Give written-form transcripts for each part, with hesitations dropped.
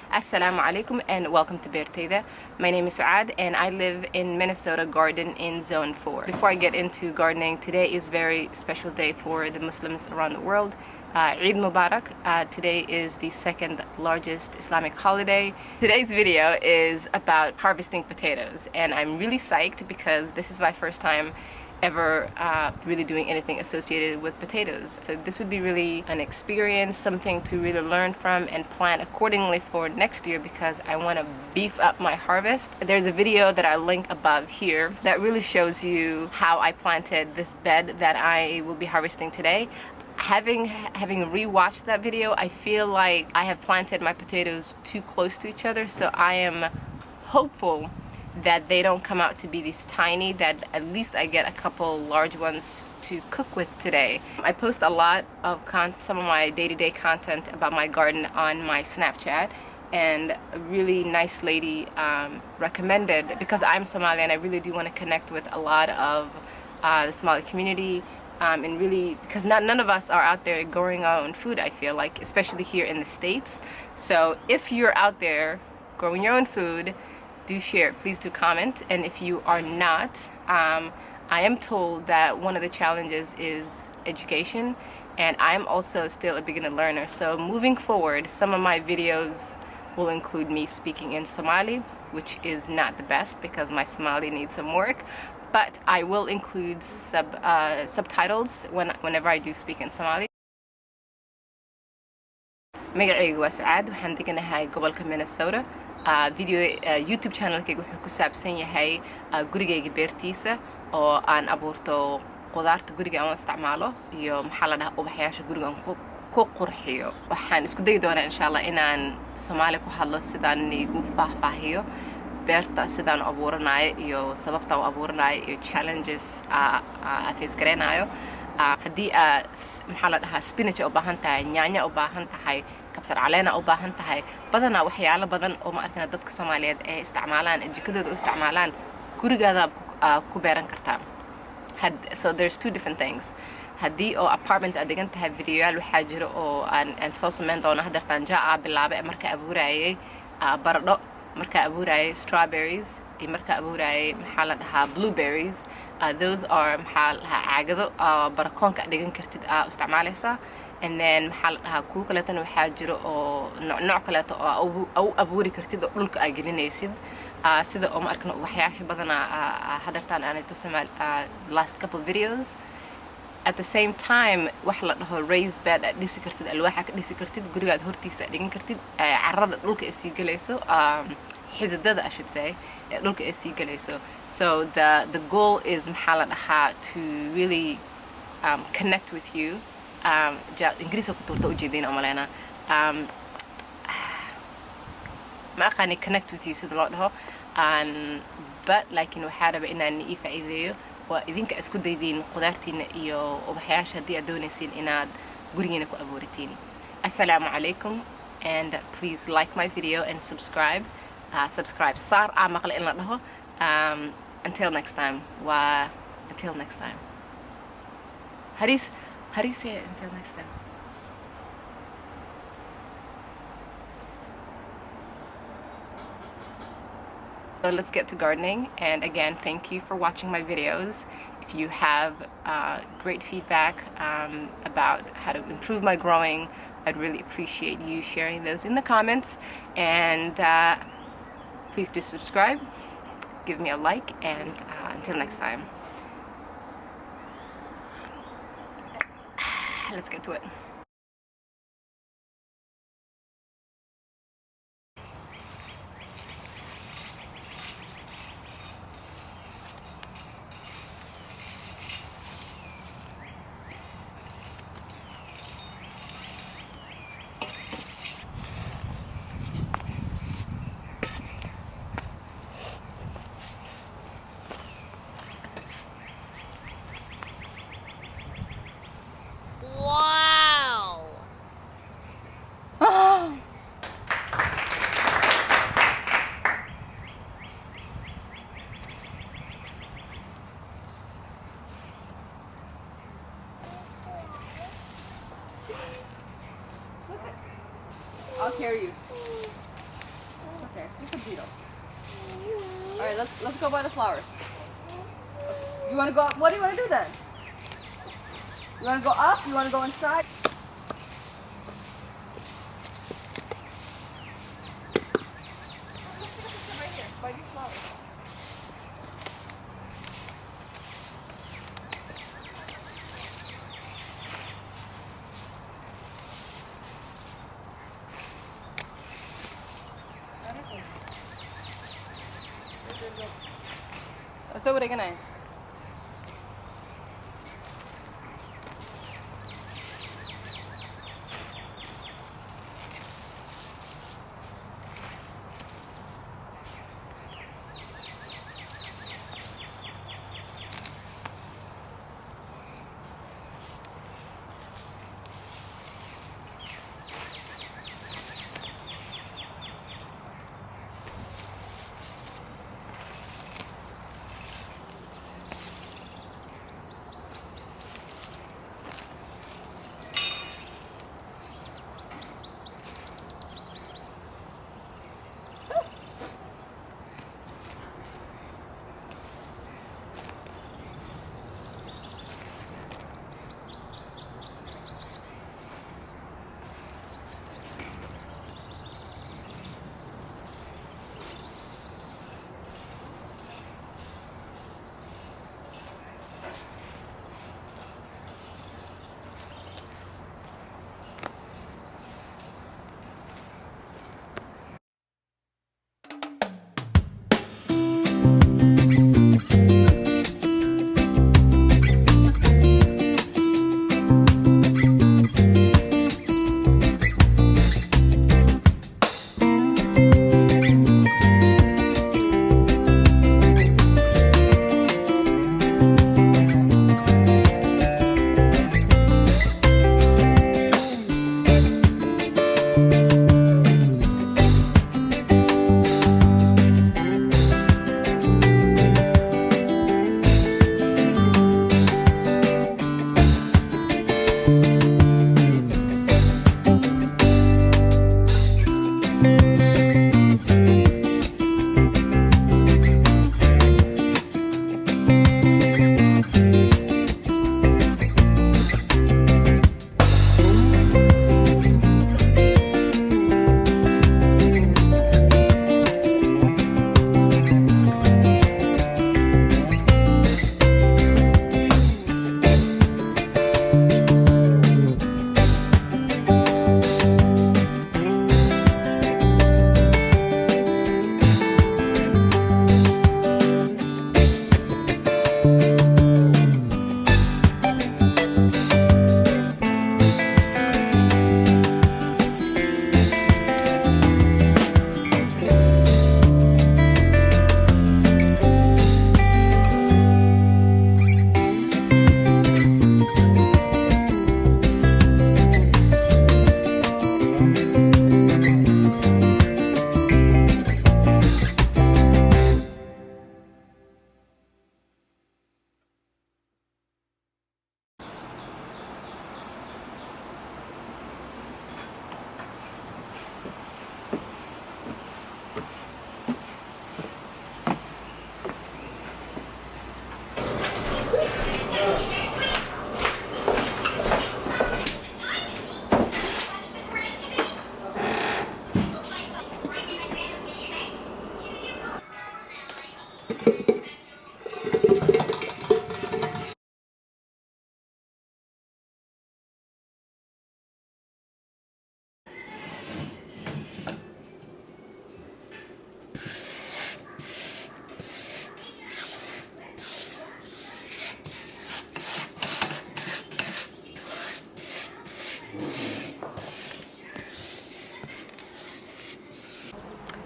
Assalamu alaikum and welcome to Berteda. My name is Saad and I live in Minnesota Garden in Zone 4. Before I get into gardening, today is a very special day for the Muslims around the world. Eid Mubarak. Today is the second largest Islamic holiday. Today's video is about harvesting potatoes, and I'm really psyched because this is my first time ever really doing anything associated with potatoes. So this would be really an experience, something to really learn from and plan accordingly for next year because I want to beef up my harvest. There's a video that I link above here that really shows you how I planted this bed that I will be harvesting today. Having rewatched that video, I feel like I have planted my potatoes too close to each other, so I am hopeful that they don't come out to be these tiny, that at least I get a couple large ones to cook with today. I post a lot of some of my day-to-day content about my garden on my Snapchat, and a really nice lady recommended, because I'm Somali and I really do want to connect with a lot of the Somali community, and really, because none of us are out there growing our own food, I feel like, especially here in the States. So if you're out there growing your own food, do share, please do comment. And if you are not, I am told that one of the challenges is education, and I'm also still a beginner learner. So moving forward, some of my videos will include me speaking in Somali, which is not the best because my Somali needs some work, but I will include subtitles whenever I do speak in Somali. magacaygu waa Saad, waxaan deganahay gobolka Minnesota. Video YouTube channelkayga wuxuu ku saabsan yahay gurigayga beertiisa oo aan abuurto qudaarta guriga aan isticmaalo iyo maxaa la dhahaa ubaxyaasha guriga aan ku qurxiyo. Waxaan isku dayi doonaa insha Allah inaan Soomaali ku hadlo sidaan igu faahfaahiyo beerta sidaan abuuranayo iyo sababta aan abuuranayo iyo challenges face garanayo. Haddii maxaa la dhahaa spinach u baahan tahay, yaanya u baahan tahay, kabsar caleena u baahan tahay, badanaa waxyaalo badan oo ma arkana dadka Soomaaliyeed ee isticmaalaan, jikadooda u isticmaalaan, gurigaada ku beeran kartaa. So there's two different things. Haddii oo apartment aad degan tahay, videoyaal waxaa jiro oo aan soo samayn doono hadeertaan jaa bilaabay marka abuurayay baradho, marka abuurayay strawberries, iyo marka abuurayay maxaa la dhahaa blueberries. Those are maxaa la dhahaa caagado barakoonka dhigan kartid isticmaalaysaa. And then maxaa la dhahaa kuwa kaleetana waxaa jiro oo nooc kaleeto oo abuuri kartid oo dhulka aad gelinaysid, sida oo ma arkana ubaxyaasha badanaa hadeertaan aanay tusamaan last couple videos. At the same time, wax la dhaho raised bed aad dhisi kartid, alwaaxa ka dhisi kartid, gurigaad hortiisa aad dhigan kartid, carrada dhulka ay sii galayso, xididada I should say, dhulka ay sii galayso. So the goal is maxaa la dhahaa to really connect with you. Ingiriiska ku turta ujeedina umaleyna. Ma aqaani connect with you sida loo dhaho, but laakiin waxaa raba inaan ii faa'iideeyo waa idinka isku daydiin qudaartiina iyo ubaxyaasha haddii aad doonaysiin inaad gurigiina ku abuuritiin. Assalamu alaikum, and please like my video and subscribe. Subscribe saar maqle in la dhaho. Until next time. Until next time. How do you say it? Until next time. So let's get to gardening, and again, thank you for watching my videos. If you have great feedback about how to improve my growing, I'd really appreciate you sharing those in the comments, and please do subscribe, give me a like, and until next time. Let's get to it. Wow! carry you. Okay, just a beetle. Alright, let's go by the flowers. You wanna go up? What do you wanna do then? You wanna go up? You wanna go inside? Right here, by these flowers. So what are you gonna?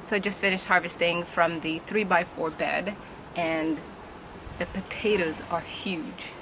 So I just finished harvesting from the 3x4 bed, and the potatoes are huge.